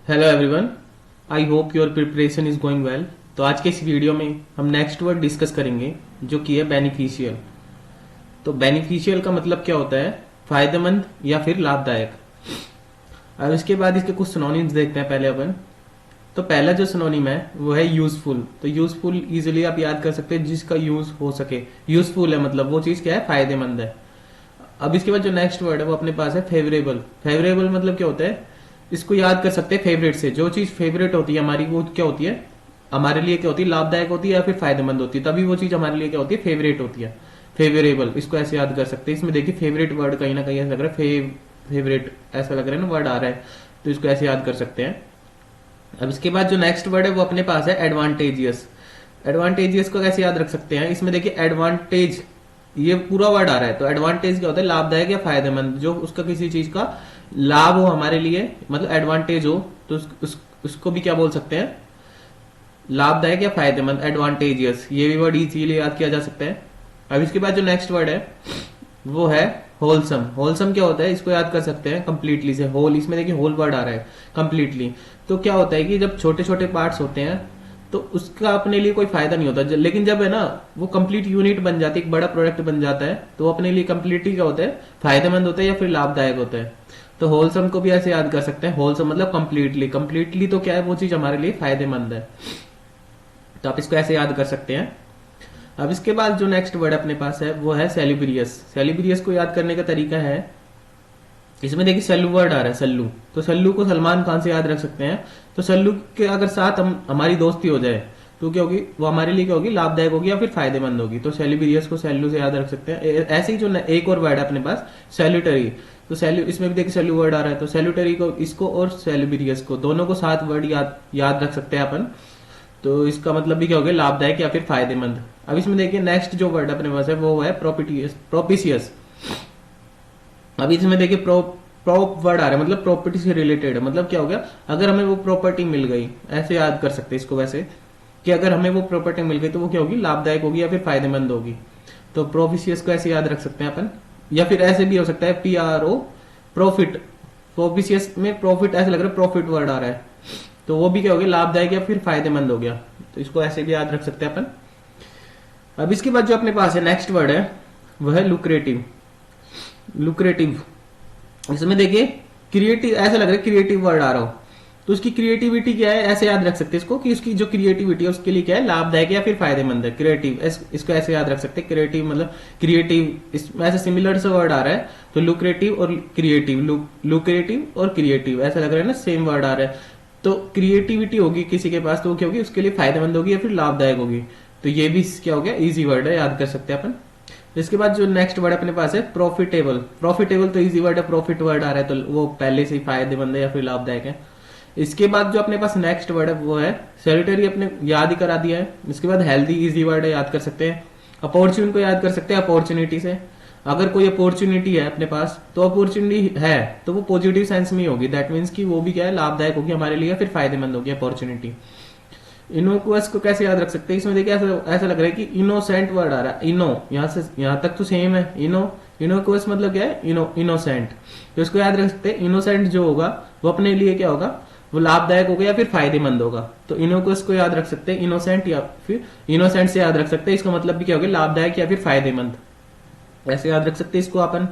Hello everyone, I hope your preparation is going well. तो आज के इस वीडियो में हम नेक्स्ट वर्ड डिस्कस करेंगे जो कि है बेनिफिशियल। तो बेनिफिशियल का मतलब क्या होता है? फायदेमंद या फिर लाभदायक। अब इसके बाद इसके कुछ सिनोनिम्स देखते हैं पहले अपन। तो पहला जो सिनोनिम है वो है यूजफुल। तो यूजफुल इजिली आप याद कर सकते हैं, जिसका यूज हो सके। यूजफुल है मतलब वो चीज क्या है, फायदेमंद है। अब इसके बाद जो नेक्स्ट वर्ड है वो अपने पास है फेवरेबल। फेवरेबल मतलब क्या होता है, इसको याद कर सकते हैं फेवरेट से। जो चीज फेवरेट होती है हमारी, वो क्या होती है हमारे लिए, क्या होती है, लाभदायक होती है या फिर फायदेमंद होती है। तभी वो चीज हमारे लिए क्या होती है, फेवरेट होती है। फेवरेबल, इसको ऐसे याद कर सकते हैं। इसमें देखिए फेवरेट वर्ड कहीं ना कहीं ऐसा लग रहा है, फेवरेट ऐसा लग रहा है ना, वर्ड आ रहा है, तो इसको ऐसे याद कर सकते हैं। अब इसके बाद जो नेक्स्ट वर्ड है वो अपने पास है एडवांटेजियस। एडवांटेजियस को कैसे याद रख सकते हैं? इसमें देखिए एडवांटेज, ये पूरा वर्ड आ रहा है। तो एडवांटेज क्या होता है, लाभदायक या फायदेमंद, जो उसका किसी चीज का लाभ हो हमारे लिए, मतलब एडवांटेज हो, तो उसको भी क्या बोल सकते हैं, लाभदायक या फायदेमंद, एडवांटेजियस। ये भी वर्ड इजीली याद किया जा सकता है। अब इसके बाद जो नेक्स्ट वर्ड है वो है होलसम। होलसम क्या होता है, इसको याद कर सकते हैं कंप्लीटली से। होल, इसमें देखिए होल वर्ड आ रहा है, कंप्लीटली। तो क्या होता है कि जब छोटे छोटे पार्ट्स होते हैं तो उसका अपने लिए कोई फायदा नहीं होता, लेकिन जब है ना वो कंप्लीट यूनिट बन जाती है, एक बड़ा प्रोडक्ट बन जाता है, तो वो अपने लिए कंप्लीटली क्या होता है, फायदेमंद होता है या फिर लाभदायक होता है। तो होलसम को भी ऐसे याद कर सकते हैं। होलसम मतलब कंप्लीटली। कंप्लीटली तो क्या है, वो चीज हमारे लिए फायदेमंद है। तो आप इसको ऐसे याद कर सकते हैं। अब इसके बाद जो नेक्स्ट वर्ड अपने पास है वो है सेलिब्रियस। सेलिब्रियस को याद करने का तरीका है, इसमें देखिए सल्लू वर्ड आ रहा है, सल्लू। तो सल्लू को सलमान खान से याद रख सकते हैं। तो सल्लू के अगर साथ हमारी दोस्ती हो जाए तो क्या होगी, वो हमारे लिए क्या होगी, लाभदायक होगी या फिर फायदेमंद होगी। तो सेलिब्रियस को सैल्यू से याद रख सकते हैं। ऐसे ही जो एक और वर्ड है अपने पास, सैल्यूटरी। तो सैल्यू, इसमें भी देखिए सैल्यू वर्ड आ रहा है। तो सैल्यूटरी को, इसको और सेलिब्रियस को, दोनों को साथ वर्ड याद रख सकते हैं अपन। तो इसका मतलब भी क्या हो गया, लाभदायक या फिर फायदेमंद। अब इसमें देखिए नेक्स्ट जो वर्ड अपने पास है वो है प्रोपिशियस। अभी इसमें देखिए प्रॉप वर्ड आ रहा है, मतलब प्रॉपर्टी से रिलेटेड है। मतलब क्या हो गया, अगर हमें वो प्रॉपर्टी मिल गई, ऐसे याद कर सकते हैं इसको वैसे, कि अगर हमें वो प्रॉपर्टी मिल गई तो वो क्या होगी, लाभदायक होगी या फिर फायदेमंद होगी। तो प्रोफिशियस को ऐसे याद रख सकते हैं अपन, या फिर ऐसे भी हो सकता है PRO, प्रॉफिट। प्रोफिशियस में प्रॉफिट ऐसे लग रहा है, प्रॉफिट वर्ड आ रहा है, तो वो भी क्या हो गया, लाभदायक या फिर फायदेमंद हो गया। तो इसको ऐसे भी याद रख सकते हैं अपन। अब इसके बाद जो अपने पास है नेक्स्ट वर्ड है वह है लुक्रेटिव। लुक्रेटिव, इसमें देखिए क्रिएटिव ऐसा लग रहा है, क्रिएटिव वर्ड आ रहा हो, तो उसकी क्रिएटिविटी क्या है, ऐसे याद रख सकते हैं इसको, कि उसकी जो क्रिएटिविटी है उसके लिए क्या है, लाभदायक या फिर फायदेमंद है। क्रिएटिव, इसको ऐसे याद रख सकते हैं। क्रिएटिव मतलब क्रिएटिव, इसमें ऐसे सिमिलर सा वर्ड आ रहा है। तो लुक्रेटिव और क्रिएटिव, लुक्रेटिव और क्रिएटिव ऐसा लग रहा है ना, सेम वर्ड आ रहा है। तो क्रिएटिविटी होगी किसी के पास तो वो क्या होगी, उसके लिए फायदेमंद होगी या फिर लाभदायक होगी। तो ये भी क्या हो गया, इजी वर्ड है, याद कर सकते हैं अपन। इसके बाद जो नेक्स्ट वर्ड अपने पास है प्रॉफिटेबल। प्रॉफिटेबल तो इजी वर्ड है, प्रॉफिट वर्ड आ रहा है, तो वो पहले से ही फायदेमंद है या फिर लाभदायक है। इसके बाद जो अपने पास नेक्स्ट वर्ड है वो है सैनिटरी, अपने याद ही करा दिया है। इसके बाद हेल्दी, इजी वर्ड है, याद कर सकते हैं। अपॉर्चुनिटी को याद कर सकते हैं, अपॉर्चुनिटी से। अगर कोई अपॉर्चुनिटी है अपने पास, तो अपॉर्चुनिटी है तो वो पॉजिटिव सेंस में ही होगी। दैट मीन्स कि वो भी क्या है, लाभदायक होगी हमारे लिए, फिर फायदेमंद होगी अपॉर्चुनिटी। इनोक्वस को कैसे याद रख सकते हैं? इसमें देखिए ऐसा लग रहा है कि इनोसेंट वर्ड आ रहा है। इनो, यहां से यहां तक तो सेम है। इनोक्वस मतलब क्या है, इनोसेंट। तो इसको याद रख सकते हैं। इनोसेंट जो होगा वो अपने लिए क्या होगा, वो लाभदायक होगा या फिर फायदेमंद होगा। तो इनोक्वस को याद रख सकते हैं, इनोसेंट या फिर इनोसेंट से याद रख सकते हैं। इसका मतलब भी क्या होगा, लाभदायक या फिर फायदेमंद, ऐसे याद रख सकते हैं इसको अपन।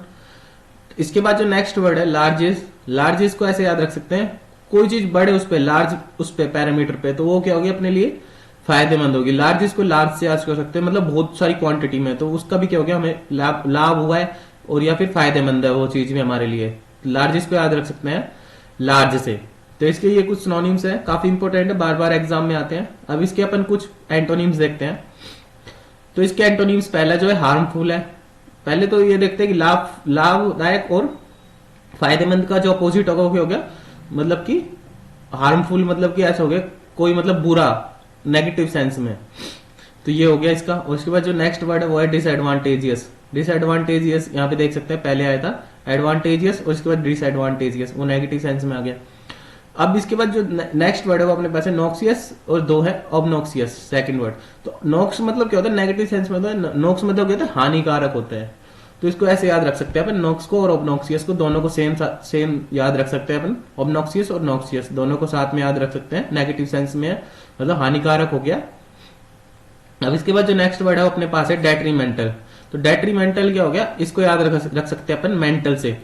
इसके बाद जो नेक्स्ट वर्ड है लार्जेस्ट। लार्जेस्ट को ऐसे याद रख सकते हैं, कोई चीज बड़े उस पे, लार्ज उस पे, पैरामीटर पे, तो वो क्या होगी, अपने लिए फायदेमंद होगी। लार्जेस्ट को लार्ज से याद कर सकते हैं, मतलब बहुत सारी क्वांटिटी में, तो उसका भी क्या हो गया, हमें लाभ हुआ है और या फिर फायदेमंद है वो चीज भी हमारे लिए। लार्जेस्ट को याद रख सकते हैं लार्ज से। तो इसके ये कुछ सिनोनिम्स है, काफी इंपोर्टेंट है, बार बार एग्जाम में आते हैं। अब इसके अपन कुछ एंटोनिम्स देखते हैं। तो इसके एंटोनिम्स, पहला जो है हार्मफुल है। पहले तो ये देखते हैं कि लाभदायक और फायदेमंद का जो अपोजिट होगा वो क्या हो गया, मतलब कि हार्मफुल, मतलब कि ऐसा हो गया कोई, मतलब बुरा, नेगेटिव सेंस में। तो ये हो गया इसका। और उसके बाद जो नेक्स्ट वर्ड है वो है डिसएडवांटेजियस। डिसएडवांटेजियस यहाँ पे देख सकते हैं, पहले आया था एडवांटेजियस और उसके बाद डिसएडवांटेजियस, वो नेगेटिव सेंस में आ गया। अब इसके बाद जो नेक्स्ट वर्ड है वो अपने पास है नॉक्सियस, और दो है ऑबनॉक्सियस, सेकंड वर्ड। तो नॉक्स मतलब क्या होता है, नेगेटिव सेंस में होता है। नॉक्स मतलब क्या होता है, हानिकारक होता है। तो इसको ऐसे याद रख सकते हैं अपन, नॉक्स को और ऑब्नॉक्सियस को दोनों को सेम याद रख सकते हैं अपन। ऑब्नॉक्सियस और नॉक्सियस दोनों को साथ में याद रख सकते हैं, नेगेटिव सेंस में है, मतलब हानिकारक हो गया। अब इसके बाद जो नेक्स्ट वर्ड है वो अपने पास है डेट्रीमेंटल। तो डेट्रीमेंटल क्या हो गया, इसको याद रख सकते हैं अपन मेंटल से।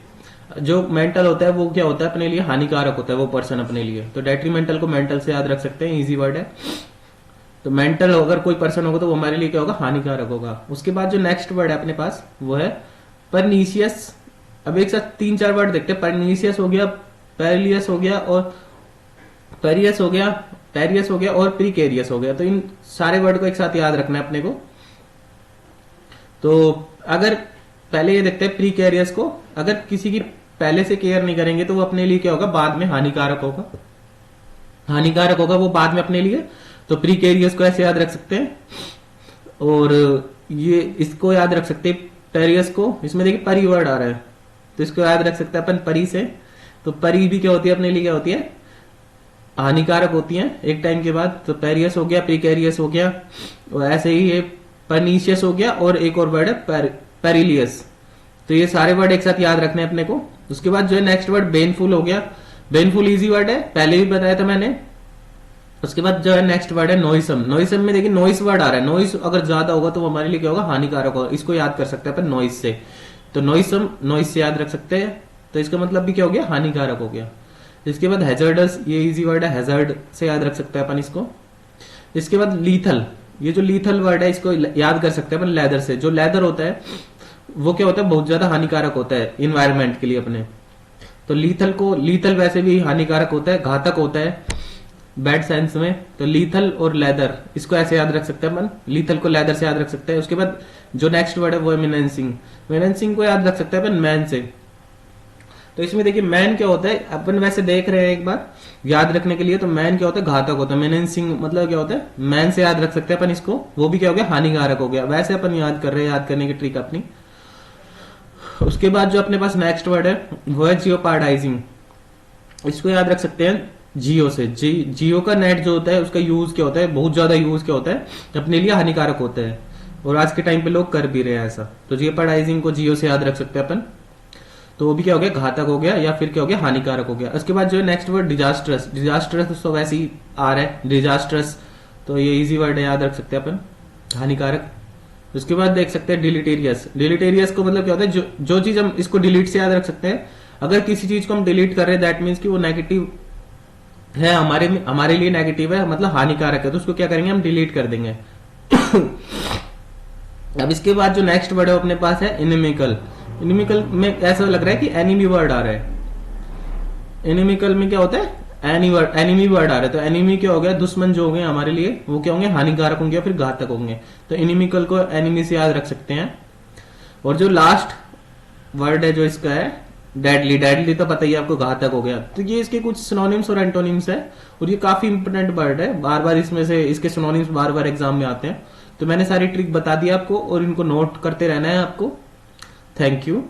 जो मेंटल होता है वो क्या होता है अपने लिए, हानिकारक होता है वो पर्सन अपने लिए। तो डेट्रीमेंटल को मेंटल से याद रख सकते हैं, इजी वर्ड है। तो मेंटल अगर कोई पर्सन होगा तो वो हमारे लिए क्या होगा, हानिकारक होगा। उसके बाद जो नेक्स्ट वर्ड है अपने पास वो है परनीशियस। अब एक साथ 3-4 वर्ड देखते हैं। परनीशियस हो गया, पेरिलियस हो गया और पेरियस हो गया, पेरियस हो गया और प्रीकेरियस हो गया। तो इन सारे वर्ड को एक साथ याद रखना है अपने को। तो अगर पहले ये देखते हैं प्रीकेरियस को, अगर किसी की पहले से केयर नहीं करेंगे तो वो अपने लिए क्या होगा, बाद में हानिकारक होगा, हानिकारक होगा वो बाद में अपने लिए। तो प्रीकेरियस को ऐसे याद रख सकते हैं। और ये इसको याद रख सकते हैं पेरियस को। इसमें देखिए परी वर्ड आ रहा है तो इसको याद रख सकते हैं अपन परी से। तो परी भी क्या होती है अपने लिए, क्या होती है, हानिकारक होती है एक टाइम के बाद। तो पेरियस हो गया, प्रीकेरियस हो गया, और ऐसे ही ये परनीशियस हो गया, और एक और वर्ड है पेरिलियस। तो ये सारे वर्ड एक साथ याद रखने अपने को। उसके बाद जो है नेक्स्ट वर्ड बेनफुल हो गया। बेनफुल इजी वर्ड है, पहले भी बताया था मैंने। उसके बाद जो है नेक्स्ट वर्ड है नॉइसम। नॉइसम में देखिए नॉइस वर्ड आ रहा है, नॉइस अगर ज्यादा होगा तो वो हमारे लिए क्या होगा, हानिकारक होगा। इसको याद कर सकते हैं अपन नॉइस से। तो नॉइसम, नॉइस से याद रख सकते हैं। तो इसका मतलब भी क्या हो गया, हानिकारक हो गया। इसके बाद हैजर्डस, ये इजी वर्ड है, हैजर्ड से याद रख सकते हैं अपन इसको। इसके बाद लीथल, ये जो लीथल वर्ड है इसको याद कर सकते हैं अपन लेदर से। जो लेदर होता है वो क्या होता है, बहुत ज्यादा हानिकारक होता है इन्वायरमेंट के लिए अपने। तो लीथल को, लीथल वैसे भी हानिकारक होता है, घातक होता है बैड सेंस में। तो लीथल और लेदर इसको ऐसे याद रख सकते हैं अपन, लीथल को लेदर से याद रख सकते हैं। उसके बाद जो नेक्स्ट वर्ड है वो है मेनेंसिंग। मेनेंसिंग को याद रख सकते हैं अपन मैन से। तो इसमें देखिए मैन क्या होता है, अपन वैसे देख रहे हैं एक बार याद रखने के लिए। तो मैन क्या होता है, घातक होता है। मेनेंसिंग मतलब क्या होता है, मैन से याद रख सकते हैं अपन इसको, वो भी क्या हो गया, हानिकारक हो गया। वैसे अपन याद कर रहे हैं, याद करने की ट्रिक अपनी। उसके बाद जो अपने पास नेक्स्ट वर्ड है वो है जियोपार्डाइजिंग। इसको याद रख सकते हैं जियो से। जियो का नेट जो होता है उसका यूज क्या होता है, बहुत ज्यादा यूज क्या होता है, अपने लिए हानिकारक होता है। और आज के टाइम पे लोग कर भी रहे हैं ऐसा। तो जियोपार्डाइजिंग को जियो से याद रख सकते हैं अपन। तो वो भी क्या हो गया, घातक हो गया, या फिर क्या हो गया, हानिकारक हो गया। उसके बाद जो है नेक्स्ट वर्ड डिजास्ट्रस। डिजास्ट्रस तो वैसे ही आ रहा है, डिजास्ट्रस। तो ये इजी वर्ड है, याद रख सकते हैं अपन, हानिकारक। उसके बाद देख सकते हैं डिलीटेरियस। डिलीटेरियस को मतलब क्या होता है, जो चीज हम इसको डिलीट से याद रख सकते हैं। अगर किसी चीज को हम डिलीट कर रहे हैं दैट मीन्स कि वो नेगेटिव है, हमारे लिए नेगेटिव है, मतलब हानिकारक है। तो उसको क्या करेंगे, हम डिलीट कर देंगे। अब इसके बाद जो नेक्स्ट वर्ड है अपने पास है इनिमिकल। इनिमिकल में ऐसा लग रहा है कि एनिमी वर्ड आ रहा है। इनिमिकल में क्या होता है, एनिमी वर्ड आ रहा है। तो एनिमी क्या हो गया, दुश्मन जो होंगे हमारे लिए वो क्या होंगे, हानिकारक होंगे या फिर घातक होंगे। तो इनिमिकल को एनिमी से याद रख सकते हैं। और जो लास्ट वर्ड है जो इसका है डेडली। डेडली तो पता ही है आपको, घातक हो गया। तो ये इसके कुछ सिनोनिम्स और एंटोनिम्स है, और ये काफी इंपोर्टेंट वर्ड है। बार बार इसमें से इसके सिनोनिम्स बार बार एग्जाम में आते हैं। तो मैंने सारी ट्रिक बता दी आपको, और इनको नोट करते रहना है आपको। Thank you.